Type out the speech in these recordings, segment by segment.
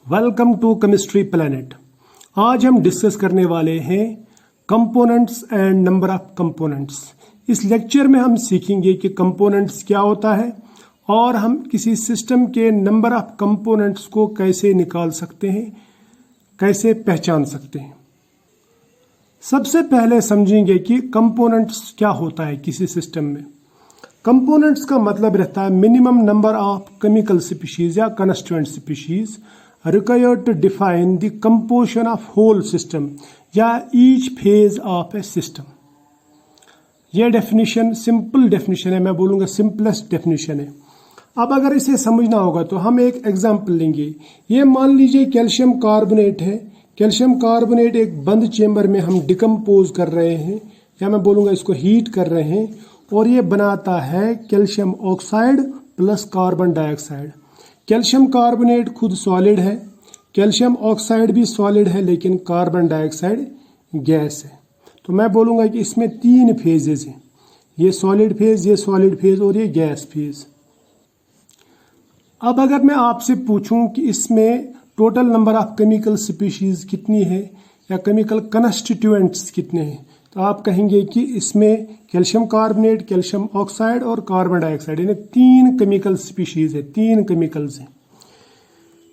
Welcome to chemistry planet. आज हम discuss करने वाले हैं components and number of components. इस लेक्चर में हम सीखेंगे कि कंपोनेंट्स क्या होता है और हम किसी सिस्टम के नंबर ऑफ कंपोनेंट्स को कैसे निकाल सकते हैं, कैसे पहचान सकते हैं। सबसे पहले समझेंगे कि कंपोनेंट्स क्या होता है किसी सिस्टम में। कंपोनेंट्स का मतलब रहता है minimum number of chemical species या constituent species required to define the composition of whole system या each phase of a system। यह डेफिनेशन सिंपल डेफिनेशन है, मैं बोलूँगा सिंपलेस्ट डेफिनेशन है। अब अगर इसे समझना होगा तो हम एक एग्जांपल लेंगे। ये मान लीजिए कैल्शियम कार्बोनेट है। कैल्शियम कार्बोनेट एक बंद चेंबर में हम डिकम्पोज कर रहे हैं या मैं बोलूँगा इसको हीट कर रहे हैं और ये बनाता है calcium oxide plus carbon dioxide. Calcium carbonate खुद सॉलिड है, कैल्शियम ऑक्साइड भी सॉलिड है, लेकिन कार्बन डाइऑक्साइड गैस है। तो मैं बोलूँगा कि इसमें 3 फेजेस हैं, ये सॉलिड फेज, ये सॉलिड फेज और ये गैस फेज। अब अगर मैं आपसे पूछूं कि इसमें total number of chemical species कितनी है या केमिकल कंस्टिट्यूएंट्स कितने हैं, तो आप कहेंगे कि इसमें कैल्शियम कार्बोनेट, कैल्शियम ऑक्साइड और कार्बन डाइऑक्साइड यानी 3 केमिकल स्पीशीज है, 3 केमिकल्स हैं।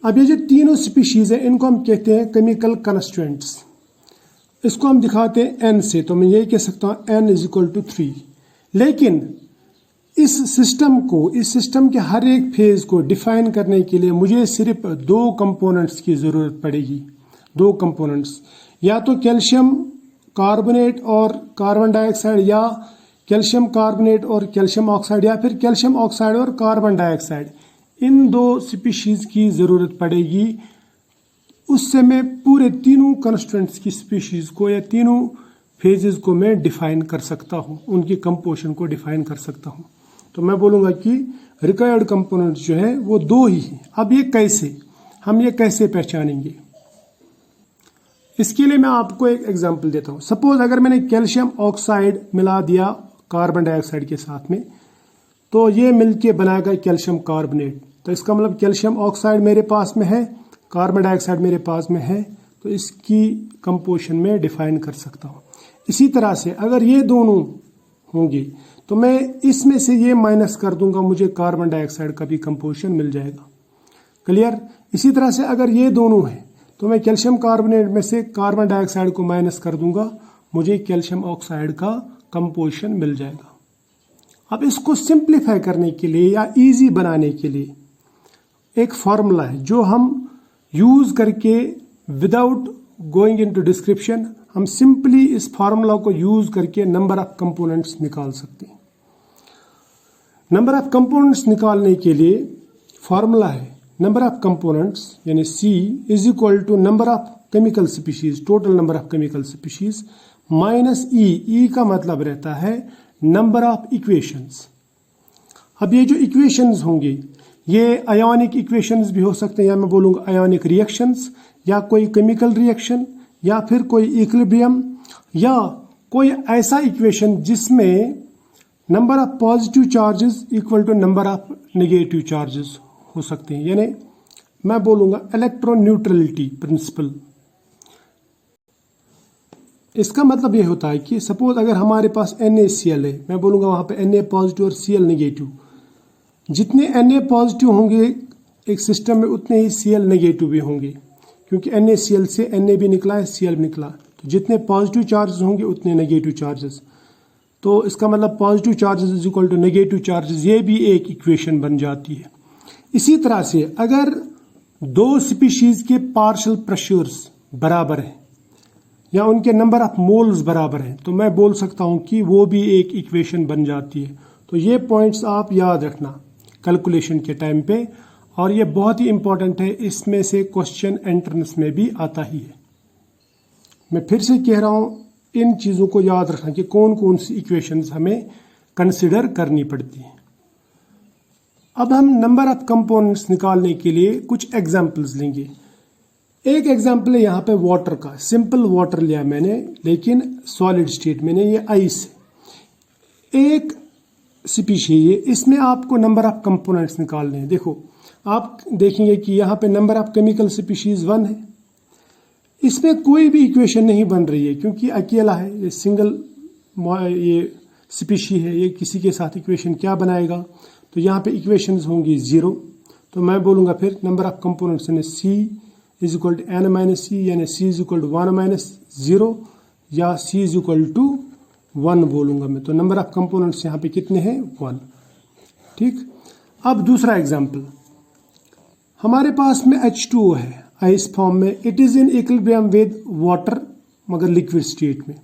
अब ये जो तीनों स्पीशीज है इनको हम कहते हैं केमिकल कंस्टिट्यूएंट्स। इसको हम दिखाते हैं n से, तो मैं यही कह सकता हूँ n = 3। लेकिन इस सिस्टम के हर एक फेज को डिफाइन करने के लिए मुझे सिर्फ 2 कंपोनेंट्स की जरूरत पड़ेगी। 2 कंपोनेंट्स, या तो कैल्शियम कार्बोनेट और कार्बन डाइऑक्साइड, या कैल्शियम कार्बोनेट और कैल्शियम ऑक्साइड, या फिर कैल्शियम ऑक्साइड और कार्बन डाइऑक्साइड। इन 2 स्पीशीज की जरूरत पड़ेगी। उससे मैं पूरे तीनों कंस्टिट्यूएंट्स की स्पीशीज को या तीनों फेजेस को मैं डिफाइन कर सकता हूँ, उनकी कंपोजिशन को डिफाइन कर सकता हूँ। तो मैं बोलूँगा कि रिक्वायर्ड कंपोनेंट्स जो है वो 2 ही हैं। अब ये कैसे, हम ये कैसे पहचानेंगे, इसके लिए मैं आपको एक एग्जांपल देता हूँ। सपोज अगर मैंने कैल्शियम ऑक्साइड मिला दिया कार्बन डाइऑक्साइड के साथ में, तो ये मिलके बनाएगा कैल्शियम कार्बोनेट। तो इसका मतलब कैल्शियम ऑक्साइड मेरे पास में है, कार्बन डाइऑक्साइड मेरे पास में है, तो इसकी कंपोजिशन में डिफाइन कर सकता हूँ। इसी तरह से अगर ये दोनों होंगे तो मैं इसमें से ये माइनस कर दूंगा, मुझे कार्बन डाइऑक्साइड का भी कंपोजिशन मिल जाएगा। क्लियर। इसी तरह से अगर ये दोनों है तो मैं कैल्शियम कार्बोनेट में से कार्बन डाइऑक्साइड को माइनस कर दूंगा, मुझे कैल्शियम ऑक्साइड का कंपोजिशन मिल जाएगा। अब इसको सिंप्लीफाई करने के लिए या इजी बनाने के लिए एक फॉर्मूला है जो हम यूज करके विदाउट गोइंग इनटू डिस्क्रिप्शन हम सिंपली इस फार्मूला को यूज करके नंबर ऑफ कंपोनेंट्स निकाल सकते हैं। नंबर ऑफ कंपोनेंट्स निकालने के लिए फॉर्मूला है नंबर ऑफ कंपोनेंट्स यानी C = number of chemical species, total number of chemical species minus E का मतलब रहता है नंबर ऑफ इक्वेशंस। अब ये जो इक्वेशंस होंगे ये आयोनिक इक्वेशंस भी हो सकते हैं, या मैं बोलूँगा आयोनिक रिएक्शंस, या कोई केमिकल रिएक्शन, या फिर कोई इक्विलिब्रियम, या कोई ऐसा इक्वेशन जिसमें number of positive charges equal to number of negative charges हो सकते हैं। यानी मैं बोलूँगा इलेक्ट्रोन्यूट्रलिटी प्रिंसिपल। इसका मतलब ये होता है कि सपोज अगर हमारे पास NaCl है, मैं बोलूँगा वहाँ पे Na पॉजिटिव और Cl नेगेटिव। जितने Na पॉजिटिव होंगे एक सिस्टम में उतने ही Cl नेगेटिव भी होंगे, क्योंकि NaCl से Na भी निकला है, Cl भी निकला। तो जितने पॉजिटिव चार्जेस होंगे उतने नेगेटिव चार्जेस। तो इसका मतलब पॉजिटिव चार्जेस = नेगेटिव चार्जेस, ये भी एक इक्वेशन बन जाती है। इसी तरह से अगर 2 स्पीशीज के पार्शियल प्रेशर्स बराबर हैं या उनके नंबर ऑफ मोल्स बराबर हैं, तो मैं बोल सकता हूं कि वो भी एक इक्वेशन बन जाती है। तो ये पॉइंट्स आप याद रखना कैलकुलेशन के टाइम पे, और ये बहुत ही इंपॉर्टेंट है। इसमें से क्वेश्चन एंट्रेंस में भी आता ही है। मैं फिर से कह रहा हूं, इन चीज़ों को याद रखना कि कौन कौन सी इक्वेशंस हमें कंसिडर करनी पड़ती हैं। अब हम नंबर ऑफ कंपोनेंट्स निकालने के लिए कुछ एग्जांपल्स लेंगे। एक एग्जांपल है यहाँ पे वाटर का। सिंपल वाटर लिया मैंने, लेकिन सॉलिड स्टेट में, ये आइस है। एक स्पीशीज है, इसमें आपको नंबर ऑफ कंपोनेंट्स निकालने हैं। देखो आप देखेंगे कि यहाँ पे नंबर ऑफ केमिकल स्पीशीज 1 है। इसमें कोई भी इक्वेशन नहीं बन रही है क्योंकि अकेला है, ये सिंगल ये स्पीशी है, ये किसी के साथ इक्वेशन क्या बनाएगा। तो यहाँ पे इक्वेशंस होंगी 0। तो मैं बोलूँगा फिर नंबर ऑफ कंपोनेंट्स यानी C is equal to n minus C, यानी C is equal to 1 minus 0 या C इज इक्वल टू 1 बोलूँगा मैं। तो नंबर ऑफ कंपोनेंट्स यहाँ पे कितने हैं 1। ठीक, अब दूसरा एग्जाम्पल, हमारे पास में H2O है आइस फॉर्म में, it is in equilibrium with water मगर लिक्विड स्टेट में।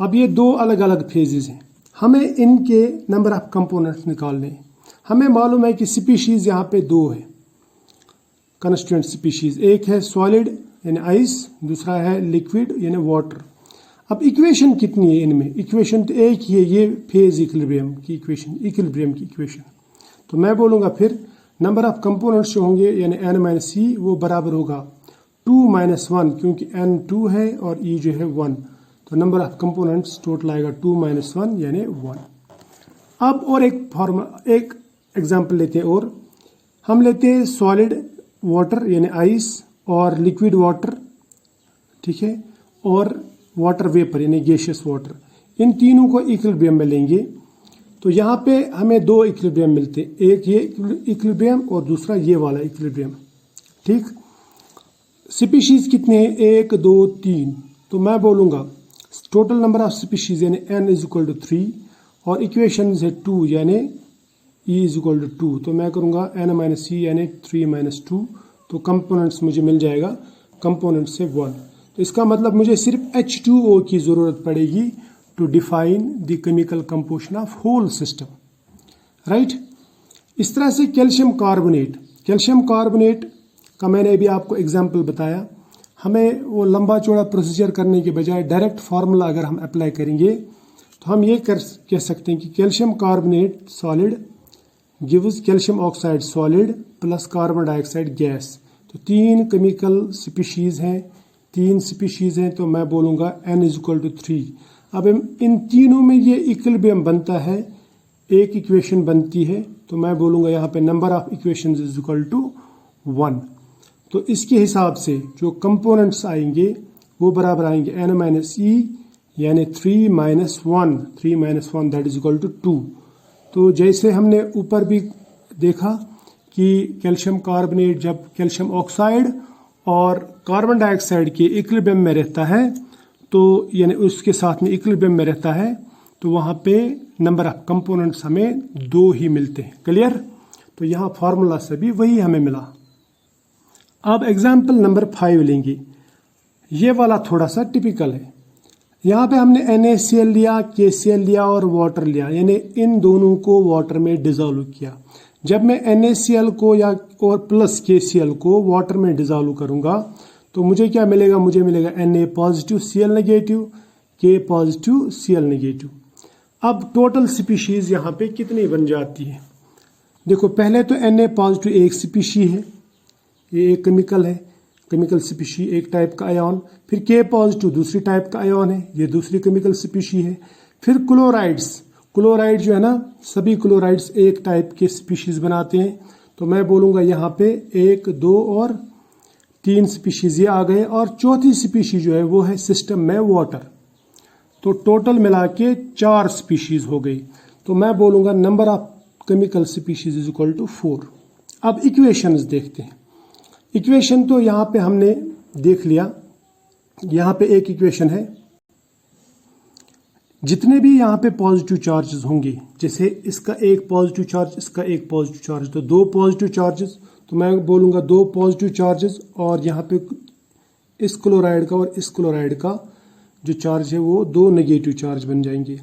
अब ये दो अलग अलग फेजेस हैं, हमें इनके नंबर ऑफ कंपोनेंट्स निकालने हैं। हमें मालूम है कि स्पीशीज यहाँ पे 2 है कंस्टिट्यूएंट स्पीशीज, एक है सॉलिड यानी आइस, दूसरा है लिक्विड यानी वाटर। अब इक्वेशन कितनी है इनमें? इक्वेशन तो एक ही है, ये फेज इक्विलिब्रियम की इक्वेशन। तो मैं बोलूँगा फिर नंबर ऑफ कंपोनेंट्स जो होंगे यानी n माइनस C वो बराबर होगा 2 माइनस 1, क्योंकि n 2 है और E जो है 1। तो नंबर ऑफ कंपोनेंट्स टोटल आएगा 2 माइनस 1 यानी 1। अब और एक एग्जाम्पल लेते हैं, और हम लेते हैं सॉलिड वाटर यानी आइस और लिक्विड वाटर, ठीक है, और वाटर वेपर यानी गैसियस वाटर। इन तीनों को इक्विलिब्रियम में लेंगे तो यहाँ पे हमें 2 इक्विलिब्रियम मिलते हैं, एक ये इक्विलिब्रियम और दूसरा ये वाला इक्विलिब्रियम। ठीक, स्पीशीज कितने हैं? 1 2 3। तो मैं बोलूँगा टोटल नंबर ऑफ स्पीशीज यानी n इज इक्वल टू 3 और इक्वेशन है 2 यानी E इज इक्वल टू 2। तो मैं करूँगा n माइनस C यानी 3 माइनस 2। तो कंपोनेंट्स मुझे मिल जाएगा, कंपोनेंट से 1। तो इसका मतलब मुझे सिर्फ H2O की ज़रूरत पड़ेगी to define the chemical composition of whole system, right. इस तरह से कैल्शियम कार्बोनेट का मैंने अभी आपको एग्जाम्पल बताया। हमें वो लंबा चौड़ा प्रोसीजर करने के बजाय डायरेक्ट फार्मूला अगर हम अप्लाई करेंगे तो हम ये कह सकते हैं कि calcium carbonate solid gives calcium oxide solid plus carbon dioxide gas. तो 3 केमिकल स्पीशीज हैं, 3 स्पीशीज हैं, तो मैं बोलूँगा n इज इक्वल टू 3। अब इन तीनों में ये इक्विलिब्रियम बनता है, एक इक्वेशन बनती है, तो मैं बोलूँगा यहाँ पे number of equation is equal to 1। तो इसके हिसाब से जो कंपोनेंट्स आएंगे वो बराबर आएंगे n माइनस E यानी 3 minus 1 that is equal to 2। तो जैसे हमने ऊपर भी देखा कि कैल्शियम कार्बोनेट जब कैल्शियम ऑक्साइड और कार्बन डाइऑक्साइड के इक्विलिब्रियम में रहता है, तो यानी उसके साथ में इक्विलिब्रियम में रहता है, तो वहाँ पे नंबर ऑफ कंपोनेंट्स हमें 2 ही मिलते हैं। क्लियर? तो यहाँ फार्मूला से भी वही हमें मिला। अब एग्जाम्पल नंबर 5 लेंगे, ये वाला थोड़ा सा टिपिकल है। यहाँ पे हमने NaCl लिया, KCl लिया और वाटर लिया, यानी इन दोनों को वाटर में डिजोल्व किया। जब मैं NaCl को या और प्लस KCl को वाटर में डिजोल्व करूँगा तो मुझे क्या मिलेगा? मुझे मिलेगा Na positive Cl negative, K positive Cl negative. अब टोटल स्पीशीज यहाँ पे कितनी बन जाती है? देखो, पहले तो Na पॉजिटिव एक स्पीशी है, ये एक केमिकल है, केमिकल स्पीशी एक टाइप का आयन। फिर K पॉजिटिव दूसरी टाइप का आयन है, ये दूसरी केमिकल स्पीशी है। फिर क्लोराइड जो है ना, सभी क्लोराइड्स एक टाइप के स्पीशीज बनाते हैं। तो मैं बोलूँगा यहाँ पे 1 2 और 3 स्पीशीज ये आ गए, और चौथी स्पीशी जो है वो है सिस्टम में वाटर। तो टोटल मिला के 4 स्पीशीज हो गई। तो मैं बोलूँगा number of chemical species is equal to 4। अब इक्वेशंस देखते हैं। इक्वेशन तो यहाँ पे हमने देख लिया, यहाँ पे एक इक्वेशन है, जितने भी यहाँ पे पॉजिटिव चार्जेस होंगे, जैसे इसका एक पॉजिटिव चार्ज, इसका एक पॉजिटिव चार्ज, तो 2 पॉजिटिव चार्जेस, तो मैं बोलूँगा 2 पॉजिटिव चार्जेस, और यहाँ पे इस क्लोराइड का और इस क्लोराइड का जो चार्ज है वो 2 नेगेटिव चार्ज बन जाएंगे।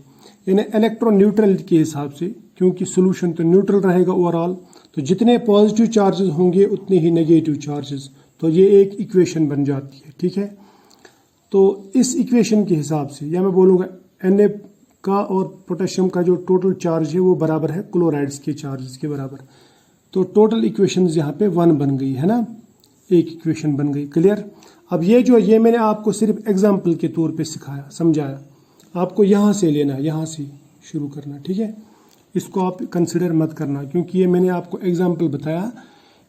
यानी इलेक्ट्रॉन न्यूट्रलिटी के हिसाब से, क्योंकि सोल्यूशन तो न्यूट्रल रहेगा ओवरऑल, तो जितने पॉजिटिव चार्जेस होंगे उतने ही नेगेटिव चार्जेस। तो ये एक इक्वेशन बन जाती है, ठीक है। तो इस इक्वेशन के हिसाब से, या मैं बोलूँगा Na का और पोटेशियम का जो टोटल चार्ज है वो बराबर है क्लोराइड्स के चार्जेस के बराबर। तो टोटल इक्वेशंस यहाँ पे 1 बन गई है ना, एक इक्वेशन बन गई। क्लियर? अब ये मैंने आपको सिर्फ एग्जाम्पल के तौर पे सिखाया, समझाया। आपको यहाँ से लेना, यहाँ से शुरू करना, ठीक है। इसको आप कंसिडर मत करना, क्योंकि ये मैंने आपको एग्जाम्पल बताया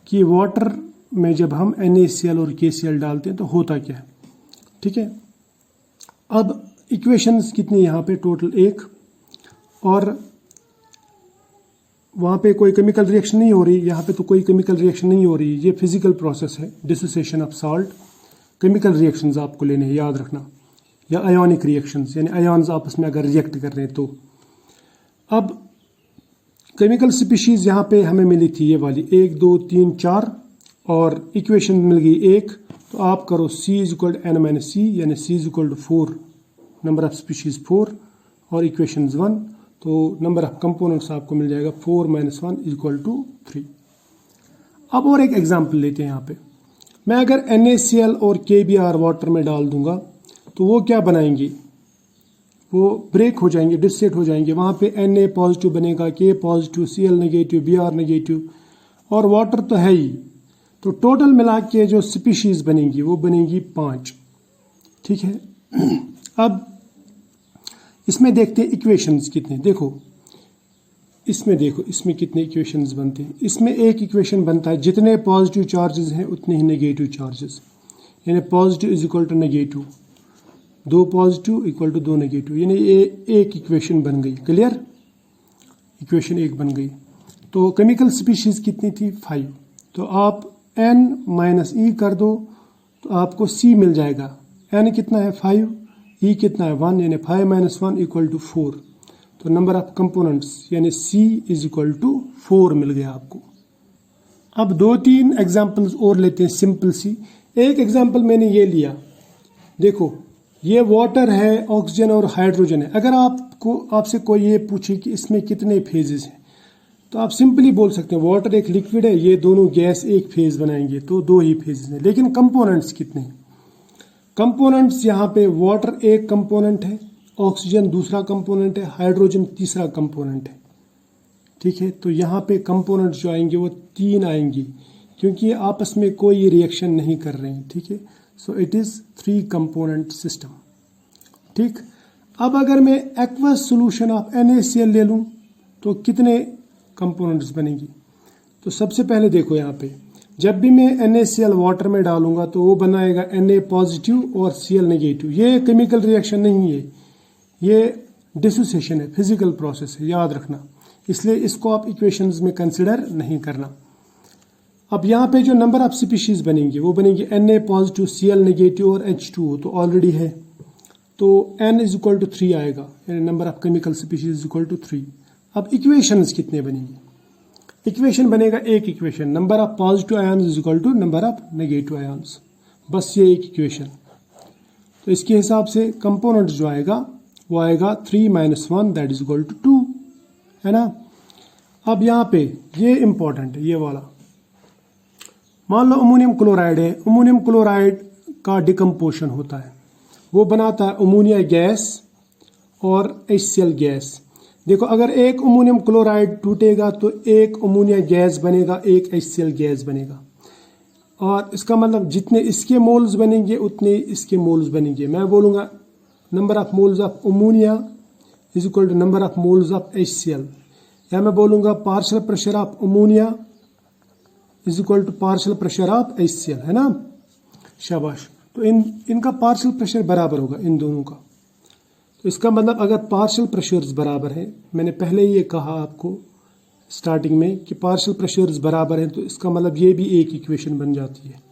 कि वाटर में जब हम NaCl और KCl डालते हैं तो होता क्या है। ठीक है, अब इक्वेशंस कितनी यहाँ पे टोटल 1, और वहाँ पे कोई केमिकल रिएक्शन नहीं हो रही, यहाँ पे तो कोई केमिकल रिएक्शन नहीं हो रही। ये फिजिकल प्रोसेस है, dissociation of salt. Chemical reactions आपको लेने हैं, याद रखना, या आयोनिक रिएक्शंस, यानी आयॉन्स आपस में अगर रिएक्ट कर रहे हैं तो। अब केमिकल स्पीशीज यहाँ पे हमें मिली थी ये वाली 1 2 3 4, और इक्वेशन मिल गई 1। तो आप करो C = N-C, यानी C = 4, नंबर ऑफ स्पीशीज 4, और इक्वेशन 1, तो नंबर ऑफ कंपोनेंट्स आपको मिल जाएगा 4 - 1 = 3। अब और एक एग्जांपल लेते हैं यहाँ पे। मैं अगर NaCl और KBr वाटर में डाल दूंगा तो वो क्या बनाएंगे, वो ब्रेक हो जाएंगे, डिसोसिएट हो जाएंगे। वहाँ पे Na पॉजिटिव बनेगा, K positive, Cl negative, Br negative, और वाटर तो है ही। तो टोटल मिला के जो स्पीशीज बनेंगी वो बनेगी 5। ठीक है, अब इसमें देखते हैं इक्वेशंस कितने। देखो इसमें कितने इक्वेशंस बनते हैं। इसमें एक इक्वेशन बनता है जितने पॉजिटिव चार्जेस हैं उतने ही नेगेटिव चार्जेस, यानी पॉजिटिव = नेगेटिव, 2 पॉजिटिव = 2 नेगेटिव, यानी ये एक इक्वेशन बन गई। क्लियर, इक्वेशन 1 बन गई। तो केमिकल स्पीशीज कितनी थी 5, तो आप N - E कर दो तो आपको C मिल जाएगा। N कितना है 5, E कितना है 1, यानी 5 - 1 = 4। तो नंबर ऑफ कंपोनेंट्स यानी C = 4 मिल गया आपको। अब 2-3 एग्जांपल्स और लेते हैं, सिंपल सी। एक एग्जांपल मैंने ये लिया, देखो ये वाटर है, ऑक्सीजन और हाइड्रोजन है। अगर आपसे कोई ये पूछे कि इसमें कितने फेजेस हैं, तो आप सिंपली बोल सकते हैं वाटर एक लिक्विड है, ये दोनों गैस एक फेज बनाएंगे, तो 2 ही फेजेस हैं। लेकिन कंपोनेंट्स कितने हैं? कंपोनेंट्स यहाँ पे वाटर एक कंपोनेंट है, ऑक्सीजन दूसरा कंपोनेंट है, हाइड्रोजन तीसरा कंपोनेंट है। ठीक है, तो यहाँ पे कंपोनेंट्स जो आएंगे वो 3 आएंगी, क्योंकि आपस में कोई रिएक्शन नहीं कर रहे हैं। ठीक है, so it is 3 component system. ठीक, अब अगर मैं एक्वस सोल्यूशन ऑफ NaCl ले लूँ तो कितने कंपोनेंट्स बनेंगी? तो सबसे पहले देखो यहाँ पे, जब भी मैं NaCl वाटर में डालूंगा तो वो बनाएगा Na पॉजिटिव और Cl नेगेटिव। ये केमिकल रिएक्शन नहीं है, ये डिसोसिएशन है, फिजिकल प्रोसेस है, याद रखना। इसलिए इसको आप इक्वेशंस में कंसिडर नहीं करना। अब यहाँ पे जो नंबर ऑफ स्पीशीज बनेंगी वो बनेंगी Na पॉजिटिव, Cl नेगेटिव और H2O तो ऑलरेडी है, तो N = 3 आएगा, यानी नंबर ऑफ केमिकल स्पीशीज = 3। अब इक्वेशंस कितने बनेंगे? इक्वेशन बनेगा एक equation, number of positive ions = number of negative ions, बस ये एक इक्वेशन। तो इसके हिसाब से कंपोनेंट जो आएगा वो आएगा 3 - 1 दैट इज इक्वल टू 2, है ना। अब यहाँ पे ये इंपॉर्टेंट है, ये वाला। मान लो अमोनियम क्लोराइड है, अमोनियम क्लोराइड का डिकम्पोजिशन होता है, वो बनाता है अमोनिया गैस और HCl गैस। देखो अगर एक अमोनियम क्लोराइड टूटेगा तो एक अमोनिया गैस बनेगा, एक HCl गैस बनेगा, और इसका मतलब जितने इसके मोल्स बनेंगे उतने इसके मोल्स बनेंगे। मैं बोलूँगा number of moles of ammonia is equal to number of moles of HCl, या मैं बोलूँगा partial pressure of ammonia is equal to partial pressure of HCl, है ना। शाबाश, तो इनका पार्शियल प्रेशर बराबर होगा इन दोनों का। तो इसका मतलब अगर पार्शियल प्रेशर्स बराबर है, मैंने पहले ये कहा आपको स्टार्टिंग में कि पार्शियल प्रेशर्स बराबर हैं, तो इसका मतलब ये भी एक इक्वेशन बन जाती है।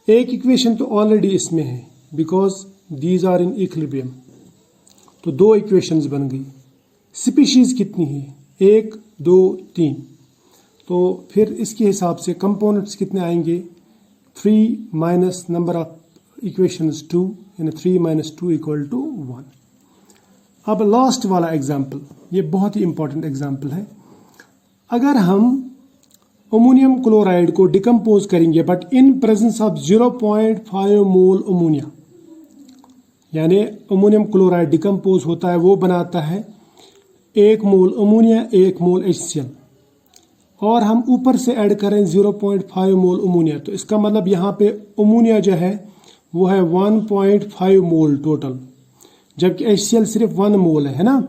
एक इक्वेशन तो ऑलरेडी इसमें है because these are in equilibrium, तो 2 इक्वेशंस बन गई। स्पीशीज कितनी है? 1 2 3, तो फिर इसके हिसाब से कंपोनेंट्स कितने आएंगे? 3 माइनस नंबर ऑफ इक्वेशंस 2, यानी 3 - 2 = 1। अब लास्ट वाला एग्जाम्पल, ये बहुत ही इंपॉर्टेंट एग्जाम्पल है। अगर हम अमोनियम क्लोराइड को डिकम्पोज करेंगे but in presence of 0.5 mole ammonia, यानी अमोनियम क्लोराइड डिकम्पोज होता है, वो बनाता है 1 मोल अमोनिया 1 मोल HCl, और हम ऊपर से ऐड करें 0.5 मोल अमोनिया, तो इसका मतलब यहाँ पे अमोनिया जो है वो है 1.5 मोल टोटल, जबकि HCl सिर्फ 1 मोल है ना,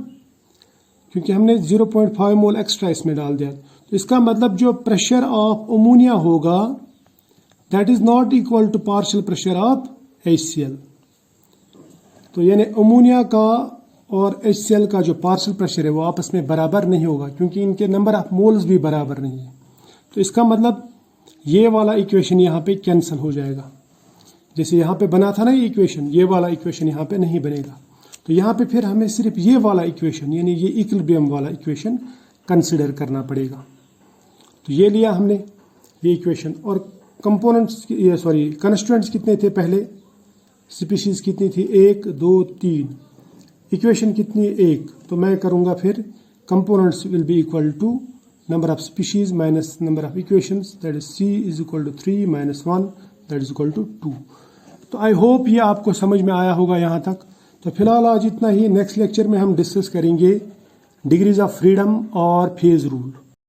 क्योंकि हमने 0.5 मोल एक्स्ट्रा इसमें डाल दिया। इसका मतलब जो प्रेशर ऑफ अमोनिया होगा that is not equal to partial pressure of HCl। तो यानी अमोनिया का और HCl का जो पार्शियल प्रेशर है वो आपस में बराबर नहीं होगा, क्योंकि इनके नंबर ऑफ मोल्स भी बराबर नहीं है। तो इसका मतलब ये वाला इक्वेशन यहाँ पे कैंसिल हो जाएगा। जैसे यहाँ पे बना था ना ये इक्वेशन, ये वाला इक्वेशन यहाँ पे नहीं बनेगा। तो यहाँ पे फिर हमें सिर्फ ये वाला इक्वेशन यानी ये इक्विलिब्रियम वाला इक्वेशन कंसिडर करना पड़ेगा। तो ये लिया हमने ये इक्वेशन। और कंपोनेंट्स कंस्टिट्यूएंट्स कितने थे पहले, स्पीशीज कितनी थी, 1 2 3, इक्वेशन कितनी, 1। तो मैं करूँगा फिर components will be equal to number of species minus number of equations, that is C is equal to 3 minus 1 that is equal to 2। तो आई होप ये आपको समझ में आया होगा यहाँ तक। तो फिलहाल आज इतना ही। नेक्स्ट लेक्चर में हम डिस्कस करेंगे डिग्रीज ऑफ फ्रीडम और फेज रूल।